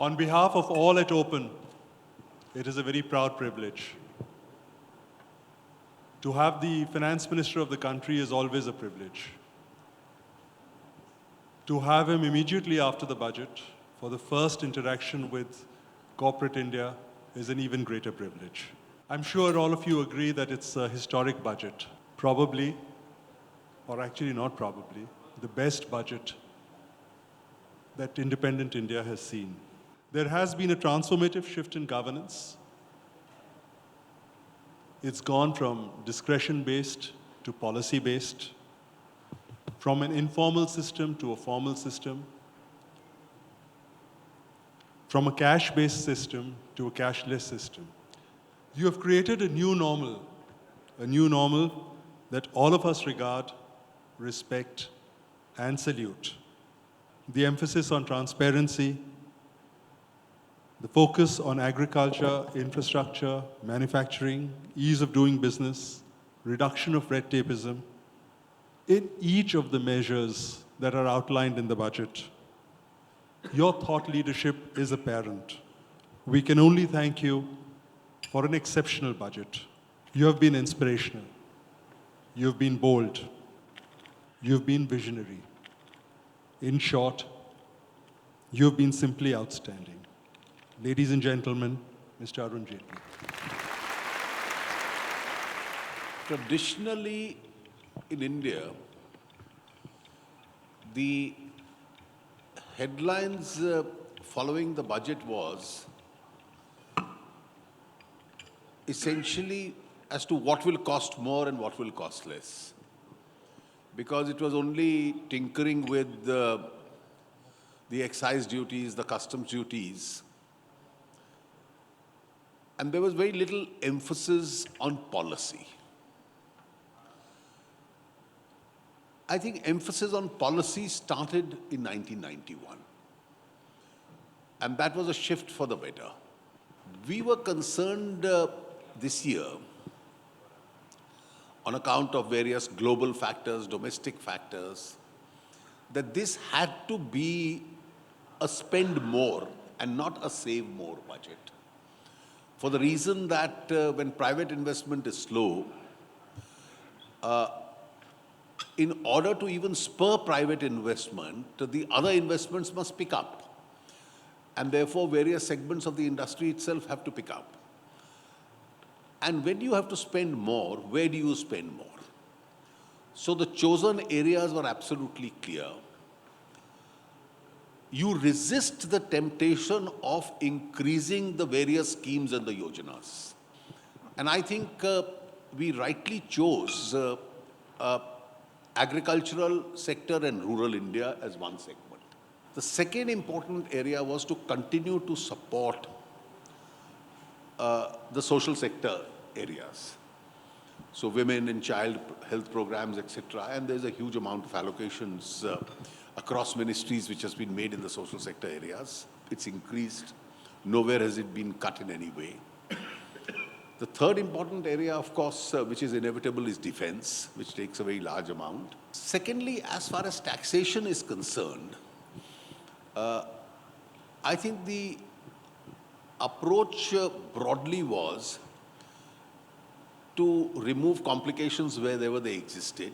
On behalf of all at Open, it is a very proud privilege. To have the finance minister of the country is always a privilege. To have him immediately after the budget for the first interaction with corporate India is an even greater privilege. I'm sure all of you agree that it's a historic budget. Probably, or actually not probably, the best budget that independent India has seen. There has been a transformative shift in governance. It's gone from discretion-based to policy-based, from an informal system to a formal system, from a cash-based system to a cashless system. You have created a new normal that all of us regard, respect, and salute. The emphasis on transparency, the focus on agriculture, infrastructure, manufacturing, ease of doing business, reduction of red tapeism, in each of the measures that are outlined in the budget, your thought leadership is apparent. We can only thank you for an exceptional budget. You have been inspirational. You have been bold. You have been visionary. In short, you have been simply outstanding. Ladies and gentlemen, Mr. Arun Jaitley. Traditionally, in India, the headlines following the budget was essentially as to what will cost more and what will cost less. Because it was only tinkering with the excise duties, the customs duties, and there was very little emphasis on policy. I think emphasis on policy started in 1991. And that was a shift for the better. We were concerned this year on account of various global factors, domestic factors, that this had to be a spend more and not a save more budget. For the reason that when private investment is slow, in order to even spur private investment, the other investments must pick up. And therefore, various segments of the industry itself have to pick up. And when you have to spend more, where do you spend more? So the chosen areas were absolutely clear. You resist the temptation of increasing the various schemes and the yojanas. And I think we rightly chose agricultural sector and rural India as one segment. The second important area was to continue to support the social sector areas. So women and child health programs, etc. And there's a huge amount of allocations across ministries which has been made in the social sector areas. It's increased. Nowhere has it been cut in any way. The third important area, of course, which is inevitable, is defense, which takes a very large amount. Secondly, as far as taxation is concerned, I think the approach broadly was to remove complications wherever they existed,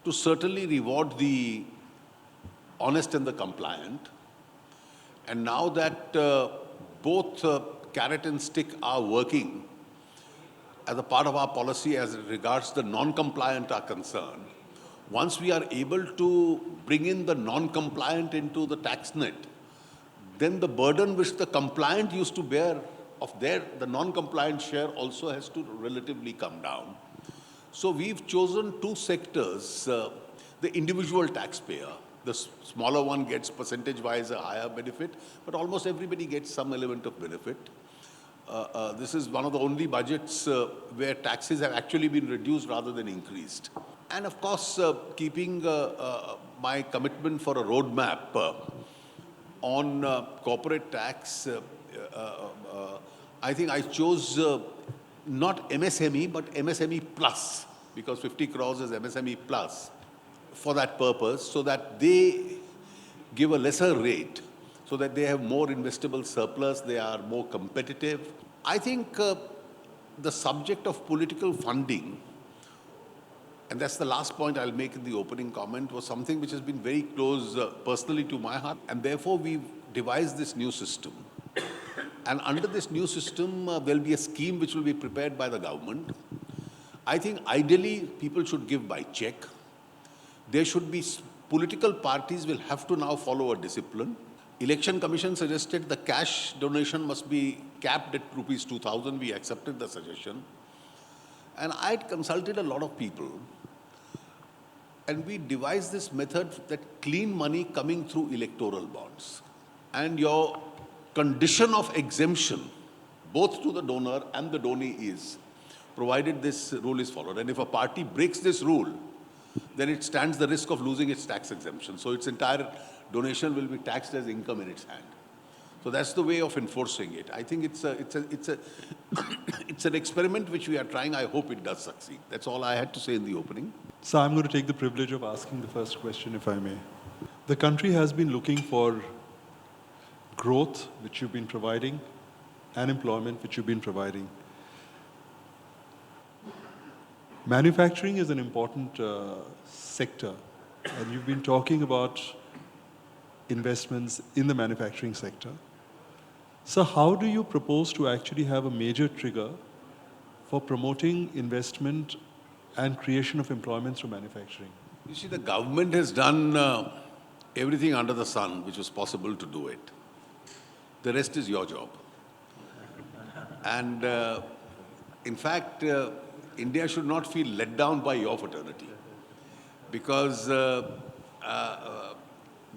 to certainly reward the honest and the compliant. And now that both carrot and stick are working as a part of our policy as regards the non-compliant are concerned, once we are able to bring in the non-compliant into the tax net, then the burden which the compliant used to bear of the non-compliant share also has to relatively come down. So we've chosen two sectors the individual taxpayer. The smaller one gets percentage-wise a higher benefit, but almost everybody gets some element of benefit. This is one of the only budgets where taxes have actually been reduced rather than increased. And of course, keeping my commitment for a roadmap on corporate tax, I think I chose not MSME, but MSME plus, because 50 crores is MSME plus, for that purpose, so that they give a lesser rate, so that they have more investable surplus, they are more competitive. I think the subject of political funding, and that's the last point I'll make in the opening comment, was something which has been very close personally to my heart. And therefore, we've devised this new system. And under this new system, there'll be a scheme which will be prepared by the government. I think ideally, people should give by check. There should be, political parties will have to now follow a discipline. Election Commission suggested the cash donation must be capped at rupees 2,000. We accepted the suggestion. And I had consulted a lot of people. And we devised this method that clean money coming through electoral bonds. And your condition of exemption, both to the donor and the donee, is provided this rule is followed. And if a party breaks this rule, then it stands the risk of losing its tax exemption. So its entire donation will be taxed as income in its hand. So that's the way of enforcing it. I think it's an experiment which we are trying. I hope it does succeed. That's all I had to say in the opening. So I'm going to take the privilege of asking the first question, if I may. The country has been looking for growth, which you've been providing, and employment, which you've been providing. Manufacturing is an important sector, and you've been talking about investments in the manufacturing sector. So how do you propose to actually have a major trigger for promoting investment and creation of employment through manufacturing? You see, the government has done everything under the sun which was possible to do it. The rest is your job. And in fact, India should not feel let down by your fraternity, because the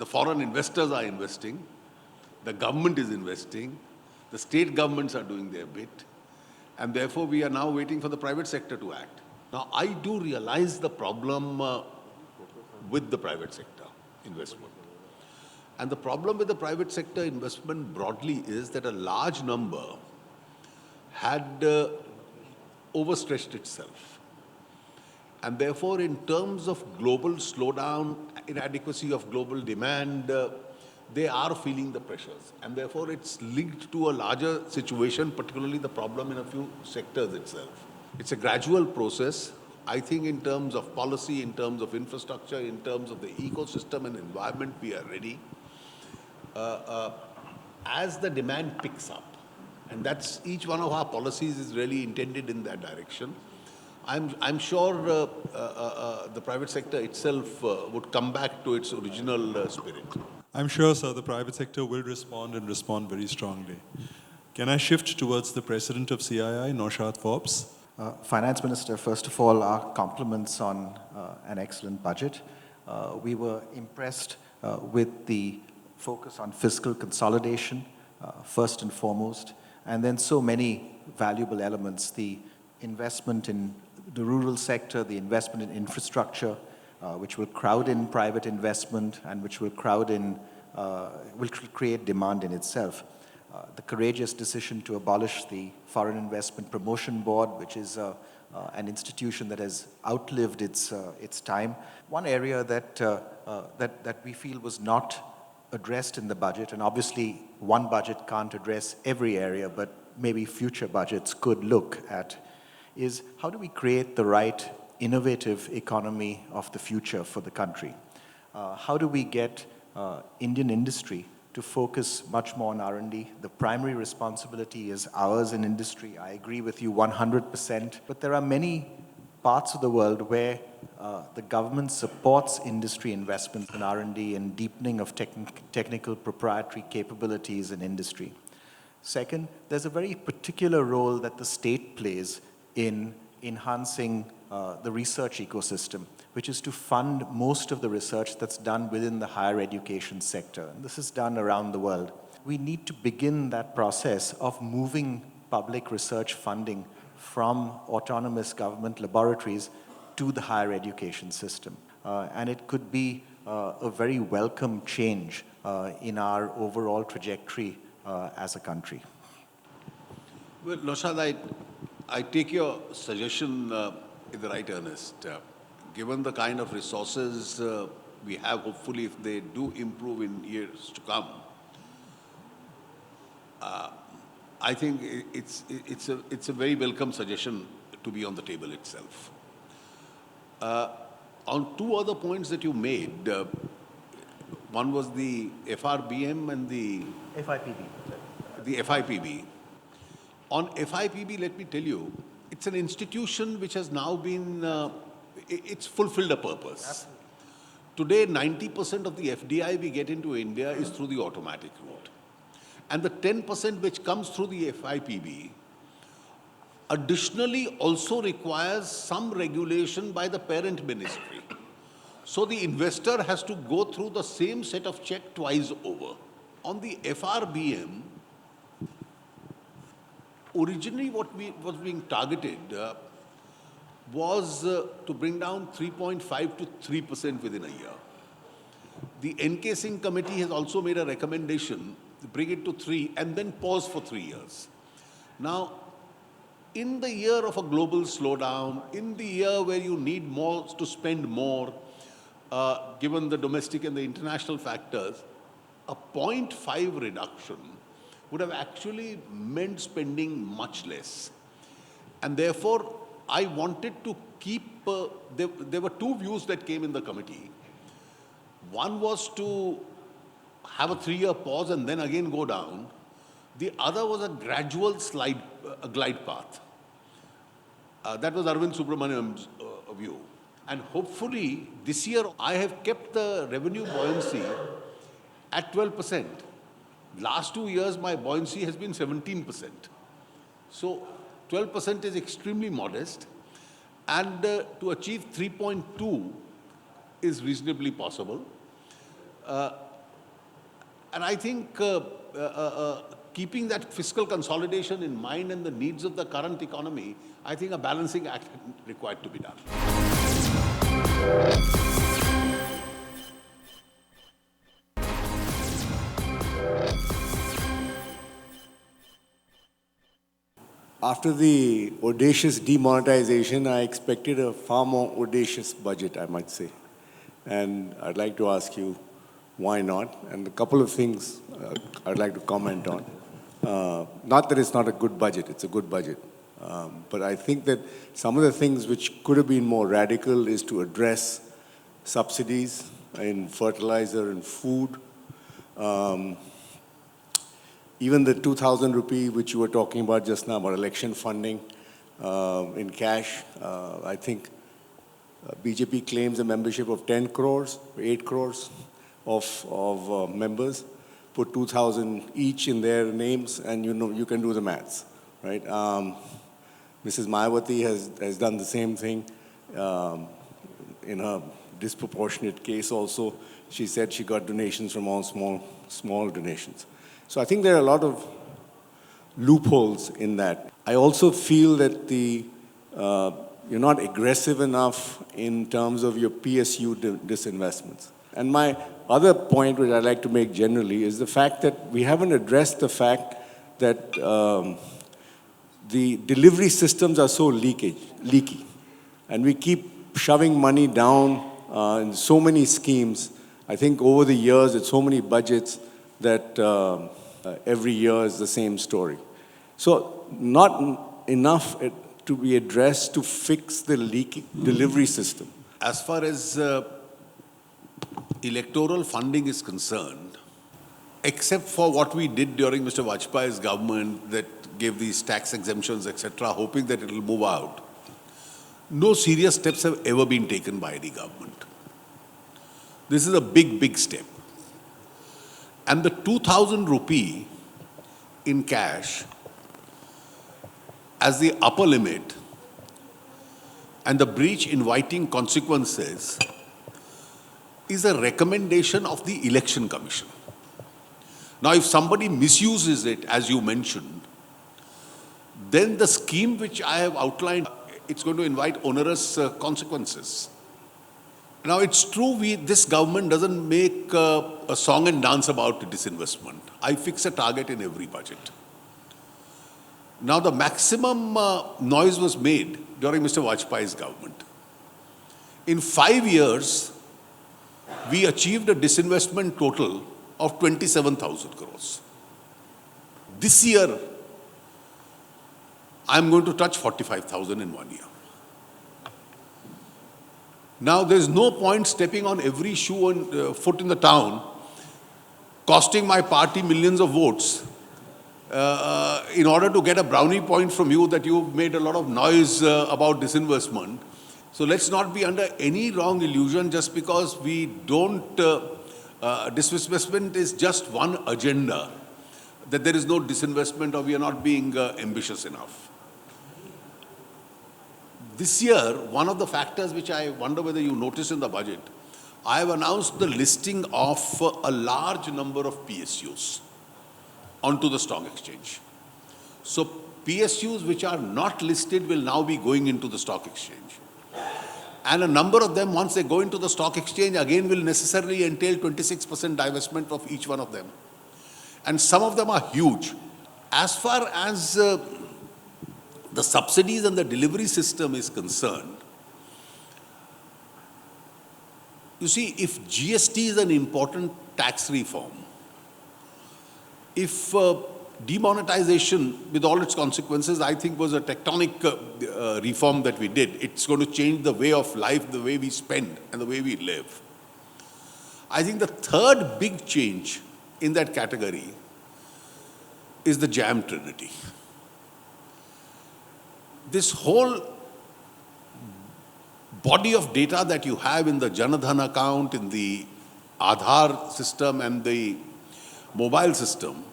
foreign investors are investing, the government is investing, the state governments are doing their bit, and therefore we are now waiting for the private sector to act. Now, I do realize the problem with the private sector investment. And the problem with the private sector investment broadly is that a large number had overstretched itself. And therefore, in terms of global slowdown, inadequacy of global demand, they are feeling the pressures. And therefore, it's linked to a larger situation, particularly the problem in a few sectors itself. It's a gradual process. I think in terms of policy, in terms of infrastructure, in terms of the ecosystem and environment, we are ready. As the demand picks up, and that's each one of our policies is really intended in that direction, I'm sure the private sector itself would come back to its original spirit. I'm sure, sir, the private sector will respond and respond very strongly. Can I shift towards the president of CII, Naushad Forbes? Finance Minister, first of all, our compliments on an excellent budget. We were impressed with the focus on fiscal consolidation, first and foremost, and then so many valuable elements, the investment in the rural sector, the investment in infrastructure, which will crowd in private investment and which will crowd in, will create demand in itself. The courageous decision to abolish the Foreign Investment Promotion Board, which is an institution that has outlived its time. One area that we feel was not addressed in the budget, and obviously one budget can't address every area, but maybe future budgets could look at, is how do we create the right innovative economy of the future for the country? How do we get Indian industry to focus much more on R&D? The primary responsibility is ours in industry. I agree with you 100%, but there are many parts of the world where the government supports industry investments in R&D and deepening of technical proprietary capabilities in industry. Second, there's a very particular role that the state plays in enhancing the research ecosystem, which is to fund most of the research that's done within the higher education sector. And this is done around the world. We need to begin that process of moving public research funding from autonomous government laboratories to the higher education system. And it could be a very welcome change in our overall trajectory as a country. Well, Naushad, I take your suggestion in the right earnest. Given the kind of resources we have, hopefully if they do improve in years to come, I think it's a very welcome suggestion to be on the table itself. On two other points that you made, one was the FRBM and the FIPB. On FIPB, let me tell you, it's an institution which has now been, it's fulfilled a purpose. Today, 90% of the FDI we get into India is through the automatic route. And the 10% which comes through the FIPB additionally also requires some regulation by the parent ministry. So the investor has to go through the same set of check twice over. On the FRBM, originally what was being targeted was to bring down 3.5 to 3% within a year. The encasing committee has also made a recommendation to bring it to 3 and then pause for 3 years. Now, in the year of a global slowdown, in the year where you need more to spend more, given the domestic and the international factors, a 0.5 reduction would have actually meant spending much less. And therefore, I wanted to keep, there were two views that came in the committee. One was to have a 3-year pause and then again go down. The other was a gradual glide path. That was Arvind Subramaniam's view. And hopefully, this year, I have kept the revenue buoyancy at 12%. Last 2 years, my buoyancy has been 17%. So 12% is extremely modest. And to achieve 3.2 is reasonably possible. And I think keeping that fiscal consolidation in mind and the needs of the current economy, I think a balancing act required to be done. After the audacious demonetization, I expected a far more audacious budget, I might say. And I'd like to ask you, why not? And a couple of things I'd like to comment on. Not that it's not a good budget, it's a good budget. But I think that some of the things which could have been more radical is to address subsidies in fertilizer and food. Even the 2,000 rupee, which you were talking about just now, about election funding in cash, I think BJP claims a membership of 10 crores, 8 crores of members, put 2,000 each in their names, and you can do the maths, right? Mrs. Mayawati has done the same thing in her disproportionate case also. She said she got donations from all small donations. So I think there are a lot of loopholes in that. I also feel that you're not aggressive enough in terms of your PSU disinvestments. And my other point, which I'd like to make generally, is the fact that we haven't addressed the fact that the delivery systems are so leaky. And we keep shoving money down in so many schemes. I think over the years, it's so many budgets that every year is the same story. So not enough to be addressed to fix the leaky delivery system. As far as electoral funding is concerned, except for what we did during Mr. Vajpayee's government that gave these tax exemptions, etc., hoping that it will move out, no serious steps have ever been taken by any government. This is a big, big step. And the 2,000 rupee in cash as the upper limit and the breach inviting consequences is a recommendation of the Election Commission. Now, if somebody misuses it, as you mentioned, then the scheme which I have outlined, it's going to invite onerous consequences. Now, it's true, this government doesn't make a song and dance about disinvestment. I fix a target in every budget. Now, the maximum noise was made during Mr. Vajpayee's government. In 5 years, we achieved a disinvestment total of 27,000 crores. This year, I'm going to touch 45,000 in 1 year. Now, there's no point stepping on every shoe and foot in the town, costing my party millions of votes in order to get a brownie point from you that you've made a lot of noise about disinvestment. So let's not be under any wrong illusion just because we don't, disinvestment is just one agenda, that there is no disinvestment or we are not being ambitious enough. This year, one of the factors which I wonder whether you noticed in the budget, I have announced the listing of a large number of PSUs onto the stock exchange. So PSUs which are not listed will now be going into the stock exchange. And a number of them, once they go into the stock exchange, again will necessarily entail 26% divestment of each one of them. And some of them are huge. As far as the subsidies and the delivery system is concerned, you see, if GST is an important tax reform, if demonetization with all its consequences, I think was a tectonic reform that we did. It's going to change the way of life, the way we spend and the way we live. I think the third big change in that category is the jam trinity. This whole body of data that you have in the Janadhan account, in the Aadhaar system and the mobile system,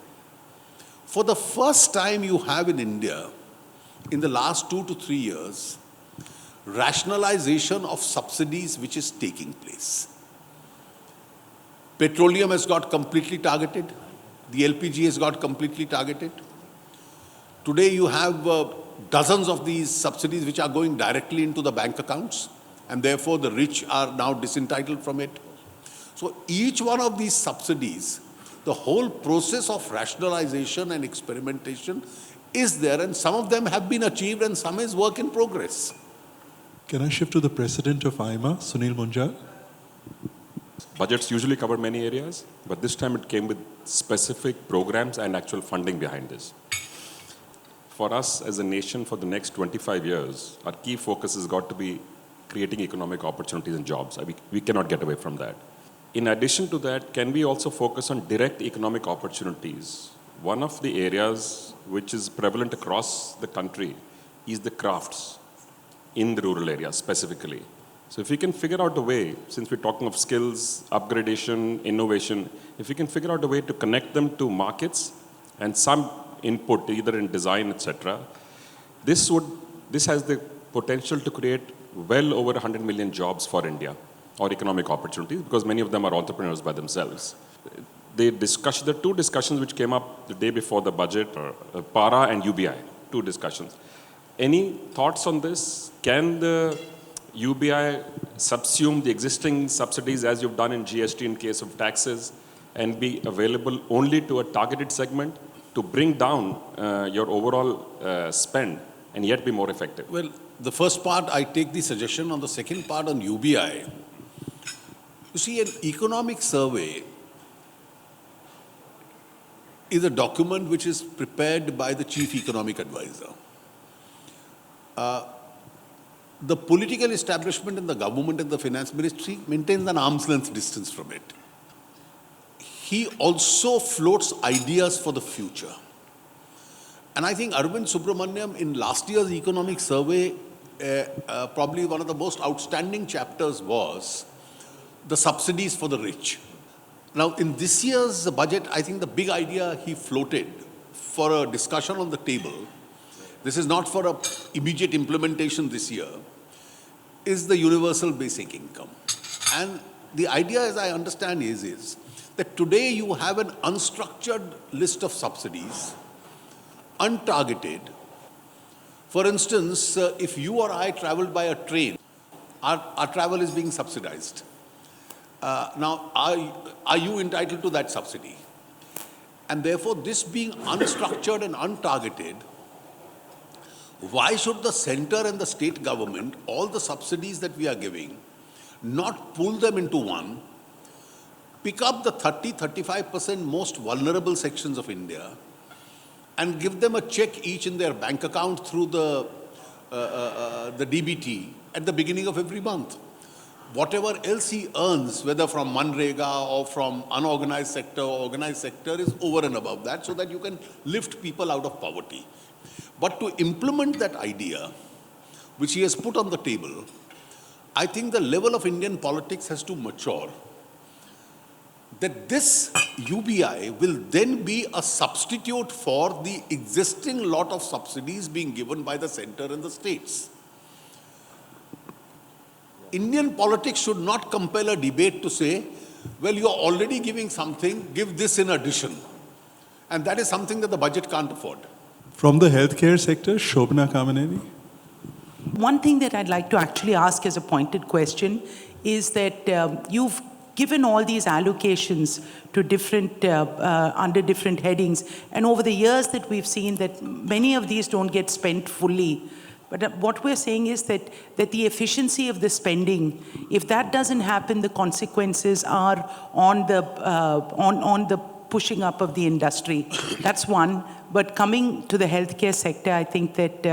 for the first time you have in India, in the last 2 to 3 years, rationalization of subsidies which is taking place. Petroleum has got completely targeted. The LPG has got completely targeted. Today you have dozens of these subsidies which are going directly into the bank accounts, and therefore the rich are now disentitled from it. So each one of these subsidies, the whole process of rationalization and experimentation is there, and some of them have been achieved and some is work in progress. Can I shift to the President of IMA, Sunil Munjal? Budgets usually cover many areas, but this time it came with specific programs and actual funding behind this. For us as a nation for the next 25 years, our key focus has got to be creating economic opportunities and jobs. We cannot get away from that. In addition to that, can we also focus on direct economic opportunities? One of the areas which is prevalent across the country is the crafts in the rural areas specifically. So if we can figure out a way, since we're talking of skills, upgradation, innovation, if we can figure out a way to connect them to markets and some input either in design, etc., this has the potential to create well over 100 million jobs for India or economic opportunities, because many of them are entrepreneurs by themselves. There are two discussions which came up the day before the budget, PARA and UBI, two discussions. Any thoughts on this? Can the UBI subsume the existing subsidies as you've done in GST in case of taxes and be available only to a targeted segment to bring down your overall spend and yet be more effective? Well, the first part, I take the suggestion. On the second part on UBI, you see, an economic survey is a document which is prepared by the chief economic advisor. The political establishment in the government and the finance ministry maintains an arm's length distance from it. He also floats ideas for the future. And I think Arvind Subramaniam in last year's economic survey, probably one of the most outstanding chapters was the subsidies for the rich. Now, in this year's budget, I think the big idea he floated for a discussion on the table, this is not for a immediate implementation this year, is the universal basic income. And the idea, as I understand, is that today you have an unstructured list of subsidies, untargeted. For instance, if you or I traveled by a train, our travel is being subsidized. Now, are you entitled to that subsidy? And therefore, this being unstructured and untargeted, why should the center and the state government, all the subsidies that we are giving, not pull them into one, pick up the 30-35% most vulnerable sections of India and give them a check each in their bank account through the DBT at the beginning of every month? Whatever else he earns, whether from Manrega or from unorganized sector or organized sector, is over and above that, so that you can lift people out of poverty. But to implement that idea, which he has put on the table, I think the level of Indian politics has to mature. That this UBI will then be a substitute for the existing lot of subsidies being given by the center and the states. Indian politics should not compel a debate to say, well, you're already giving something, give this in addition. And that is something that the budget can't afford. From the healthcare sector, Shobhana Kamaneni. One thing that I'd like to actually ask as a pointed question is that you've given all these allocations to different, under different headings, and over the years that we've seen that many of these don't get spent fully. But what we're saying is that the efficiency of the spending, if that doesn't happen, the consequences are on the pushing up of the industry. That's one. But coming to the healthcare sector, I think that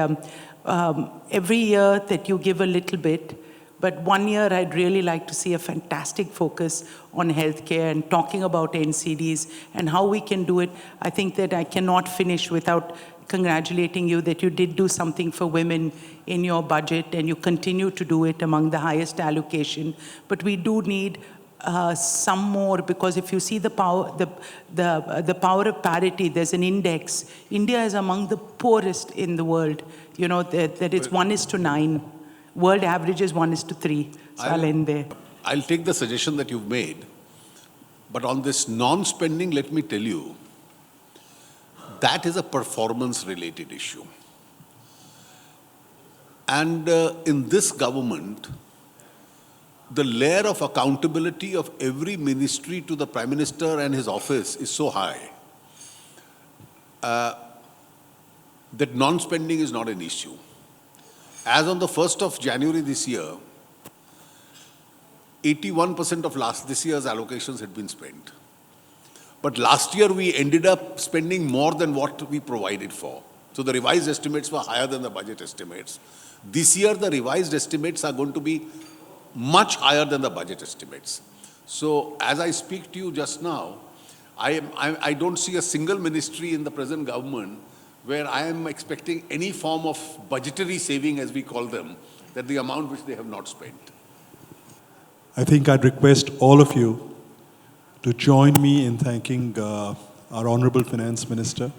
every year that you give a little bit, but 1 year I'd really like to see a fantastic focus on healthcare and talking about NCDs and how we can do it. I think that I cannot finish without congratulating you that you did do something for women in your budget and you continue to do it among the highest allocation. But we do need some more, because if you see the power, the power of parity, there's an index. India is among the poorest in the world. You know, that it's 1:9. World average is 1:3. So I'll end there. I'll take the suggestion that you've made. But on this non-spending, let me tell you, that is a performance-related issue. And in this government, the layer of accountability of every ministry to the Prime Minister and his office is so high that non-spending is not an issue. As on the 1st of January this year, 81% of this year's allocations had been spent. But last year we ended up spending more than what we provided for. So the revised estimates were higher than the budget estimates. This year the revised estimates are going to be much higher than the budget estimates. So as I speak to you just now, I don't see a single ministry in the present government where I am expecting any form of budgetary saving, as we call them, that the amount which they have not spent. I think I'd request all of you to join me in thanking our Honorable Finance Minister.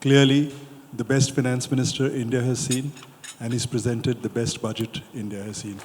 Clearly, the best Finance Minister India has seen, and he's presented the best budget India has seen.